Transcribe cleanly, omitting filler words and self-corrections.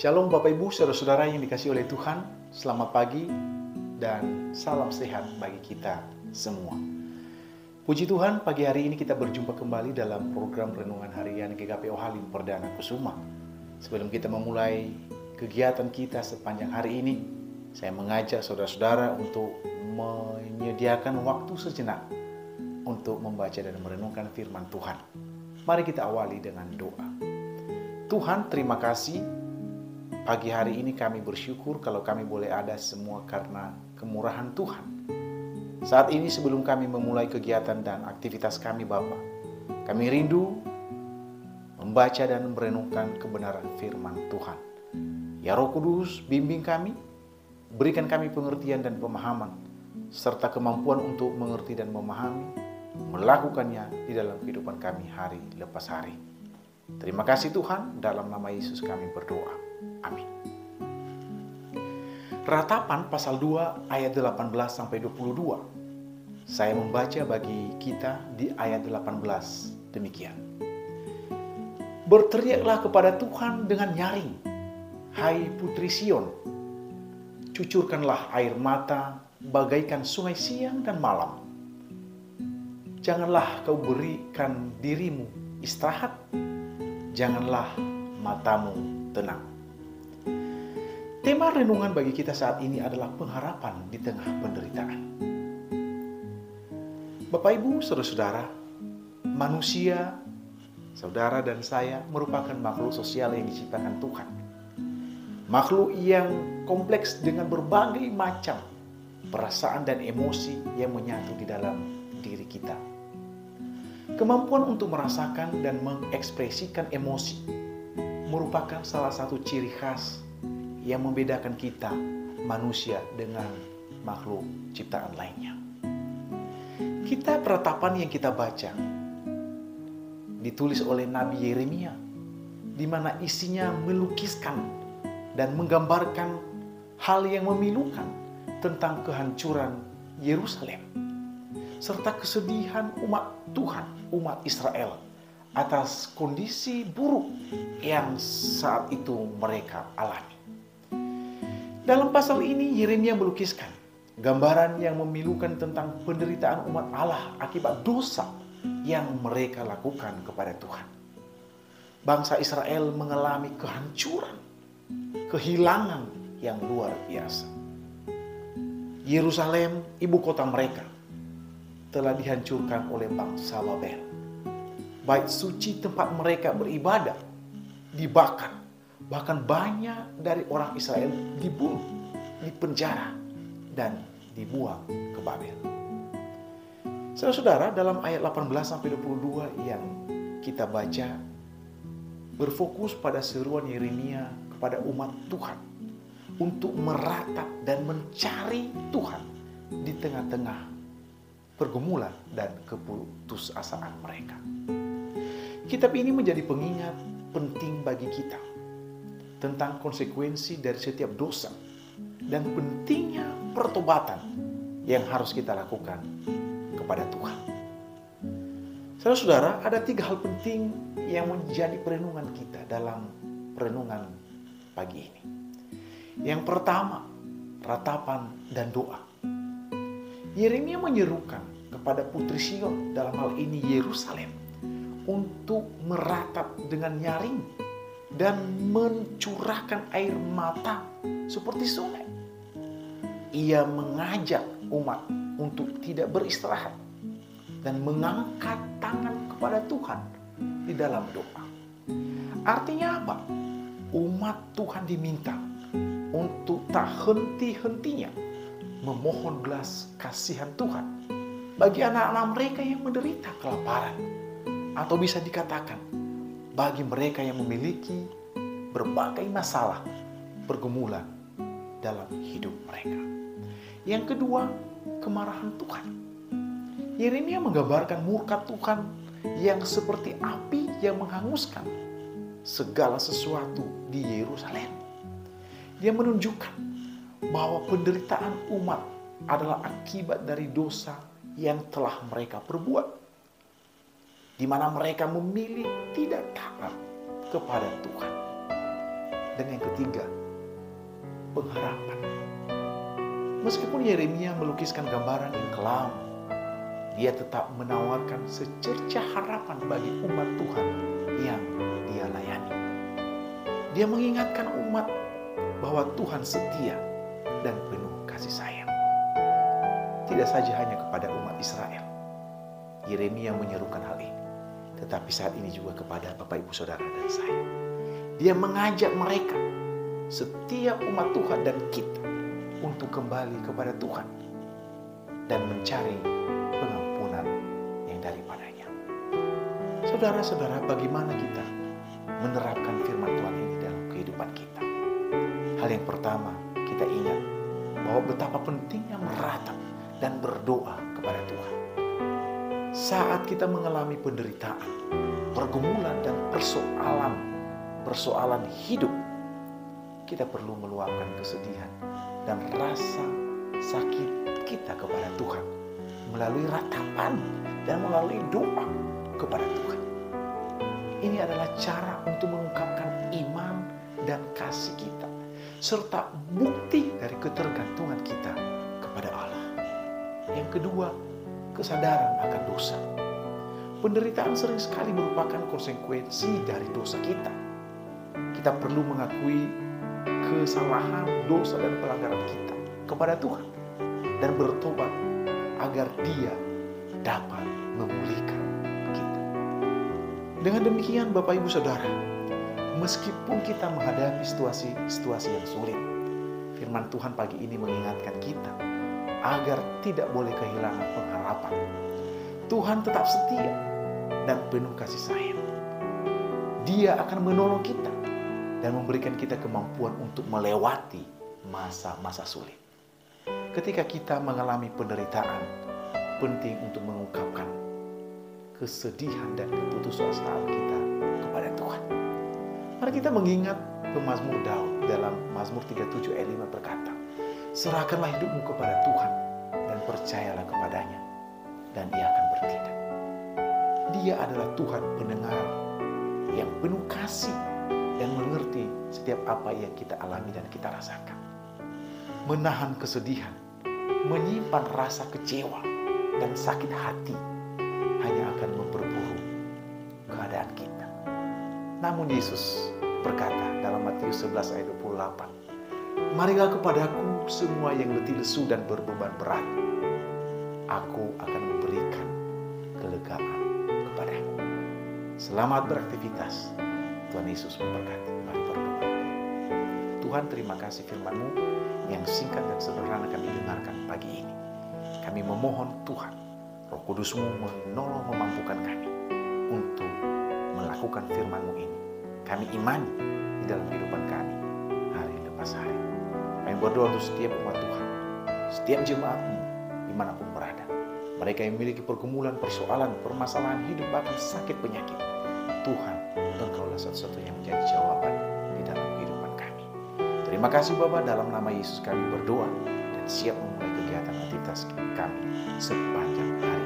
Shalom Bapak Ibu, saudara-saudara yang dikasihi oleh Tuhan. Selamat pagi dan salam sehat bagi kita semua. Puji Tuhan, pagi hari ini kita berjumpa kembali dalam program Renungan Harian GKPO Halim Perdana Kusuma. Sebelum kita memulai kegiatan kita sepanjang hari ini, saya mengajak saudara-saudara untuk menyediakan waktu sejenak untuk membaca dan merenungkan firman Tuhan. Mari kita awali dengan doa. Tuhan, terima kasih. Pagi hari ini kami bersyukur kalau kami boleh ada semua karena kemurahan Tuhan. Saat ini sebelum kami memulai kegiatan dan aktivitas kami Bapa, kami rindu membaca dan merenungkan kebenaran firman Tuhan. Ya Roh Kudus, bimbing kami, berikan kami pengertian dan pemahaman, serta kemampuan untuk mengerti dan memahami, melakukannya di dalam kehidupan kami hari lepas hari. Terima kasih Tuhan, dalam nama Yesus kami berdoa. Amin. Ratapan pasal 2 ayat 18-22. Saya membaca bagi kita di ayat 18 demikian. Berteriaklah kepada Tuhan dengan nyaring, hai putri Sion. Cucurkanlah air mata bagaikan sungai siang dan malam. Janganlah kau berikan dirimu istirahat, janganlah matamu tenang. Tema renungan bagi kita saat ini adalah pengharapan di tengah penderitaan. Bapak Ibu, saudara-saudara, manusia, saudara dan saya merupakan makhluk sosial yang diciptakan Tuhan. Makhluk yang kompleks dengan berbagai macam perasaan dan emosi yang menyatu di dalam diri kita. Kemampuan untuk merasakan dan mengekspresikan emosi merupakan salah satu ciri khas yang membedakan kita manusia dengan makhluk ciptaan lainnya. Kitab Ratapan yang kita baca ditulis oleh Nabi Yeremia, di mana isinya melukiskan dan menggambarkan hal yang memilukan tentang kehancuran Yerusalem serta kesedihan umat Tuhan, umat Israel atas kondisi buruk yang saat itu mereka alami. Dalam pasal ini Yeremia melukiskan gambaran yang memilukan tentang penderitaan umat Allah akibat dosa yang mereka lakukan kepada Tuhan. Bangsa Israel mengalami kehancuran, kehilangan yang luar biasa. Yerusalem, ibu kota mereka, telah dihancurkan oleh bangsa Babel. Bait suci tempat mereka beribadah dibakar. Bahkan banyak dari orang Israel dibunuh, dipenjara, dan dibuang ke Babel. Saudara-saudara, dalam ayat 18-22 yang kita baca, berfokus pada seruan Yeremia kepada umat Tuhan untuk meratap dan mencari Tuhan di tengah-tengah pergumulan dan keputusasaan mereka. Kitab ini menjadi pengingat penting bagi kita tentang konsekuensi dari setiap dosa dan pentingnya pertobatan yang harus kita lakukan kepada Tuhan. Saudara-saudara, ada 3 hal penting yang menjadi perenungan kita dalam perenungan pagi ini. Yang pertama, ratapan dan doa. Yeremia menyerukan kepada putri Sion, dalam hal ini Yerusalem, untuk meratap dengan nyaring dan mencurahkan air mata seperti sungai. Ia mengajak umat untuk tidak beristirahat dan mengangkat tangan kepada Tuhan di dalam doa. Artinya apa? Umat Tuhan diminta untuk tak henti-hentinya memohon belas kasihan Tuhan bagi anak-anak mereka yang menderita kelaparan, atau bisa dikatakan bagi mereka yang memiliki berbagai masalah pergumulan dalam hidup mereka. Yang kedua, kemarahan Tuhan. Yeremia menggambarkan murka Tuhan yang seperti api yang menghanguskan segala sesuatu di Yerusalem. Dia menunjukkan bahwa penderitaan umat adalah akibat dari dosa yang telah mereka perbuat, di mana mereka memilih tidak taat kepada Tuhan. Dan yang ketiga, pengharapan. Meskipun Yeremia melukiskan gambaran yang kelam, dia tetap menawarkan secercah harapan bagi umat Tuhan yang dia layani. Dia mengingatkan umat bahwa Tuhan setia dan penuh kasih sayang. Tidak saja hanya kepada umat Israel, Yeremia menyerukan hal ini, tetapi saat ini juga kepada Bapak, Ibu, Saudara, dan saya. Dia mengajak mereka, setiap umat Tuhan dan kita, untuk kembali kepada Tuhan dan mencari pengampunan yang daripadanya. Saudara-saudara, bagaimana kita menerapkan firman Tuhan ini dalam kehidupan kita? Hal yang pertama, kita ingat bahwa betapa pentingnya meratap dan berdoa kepada Tuhan. Saat kita mengalami penderitaan, pergumulan dan persoalan hidup, kita perlu meluapkan kesedihan dan rasa sakit kita kepada Tuhan melalui ratapan dan melalui doa kepada Tuhan. Ini adalah cara untuk mengungkapkan iman dan kasih kita, serta bukti dari ketergantungan kita kepada Allah. Yang kedua, kesadaran akan dosa. Penderitaan sering sekali merupakan konsekuensi dari dosa kita. Kita perlu mengakui kesalahan, dosa, dan pelanggaran kita kepada Tuhan dan bertobat agar Dia dapat memulihkan kita. Dengan demikian, Bapak, Ibu, Saudara, meskipun kita menghadapi situasi yang sulit, firman Tuhan pagi ini mengingatkan kita agar tidak boleh kehilangan pengharapan. Tuhan tetap setia dan penuh kasih sayang. Dia akan menolong kita dan memberikan kita kemampuan untuk melewati masa-masa sulit. Ketika kita mengalami penderitaan, penting untuk mengungkapkan kesedihan dan keputusasaan kita kepada Tuhan. Mari kita mengingat pemazmur Daud dalam Mazmur 37 ayat 5 berkata, serahkanlah hidupmu kepada Tuhan dan percayalah kepadanya, dan Ia akan bertindak. Dia adalah Tuhan pendengar yang penuh kasih dan mengerti setiap apa yang kita alami dan kita rasakan. Menahan kesedihan, menyimpan rasa kecewa dan sakit hati hanya akan memperburuk keadaan kita. Namun Yesus berkata dalam Matius 11 ayat 28, marilah kepadaku semua yang letih lesu dan berbeban berat, aku akan memberikan kelegaan kepadamu. Selamat beraktivitas. Tuhan Yesus memberkati. Mari berdoa. Tuhan, terima kasih firman-Mu yang singkat dan sederhana kami dengarkan pagi ini. Kami memohon Tuhan, Roh Kudus-Mu menolong memampukan kami untuk melakukan firman-Mu ini. Kami imani di dalam kehidupan kami hari lepas hari. Kami berdoa untuk setiap umat Tuhan, setiap jemaat-Mu dimanapun berada. Mereka yang memiliki pergumulan, persoalan, permasalahan hidup, bahkan sakit penyakit. Tuhan, Engkaulah satu-satunya yang menjadi jawaban di dalam kehidupan kami. Terima kasih Bapa, dalam nama Yesus kami berdoa dan siap memulai kegiatan aktivitas kami sepanjang hari.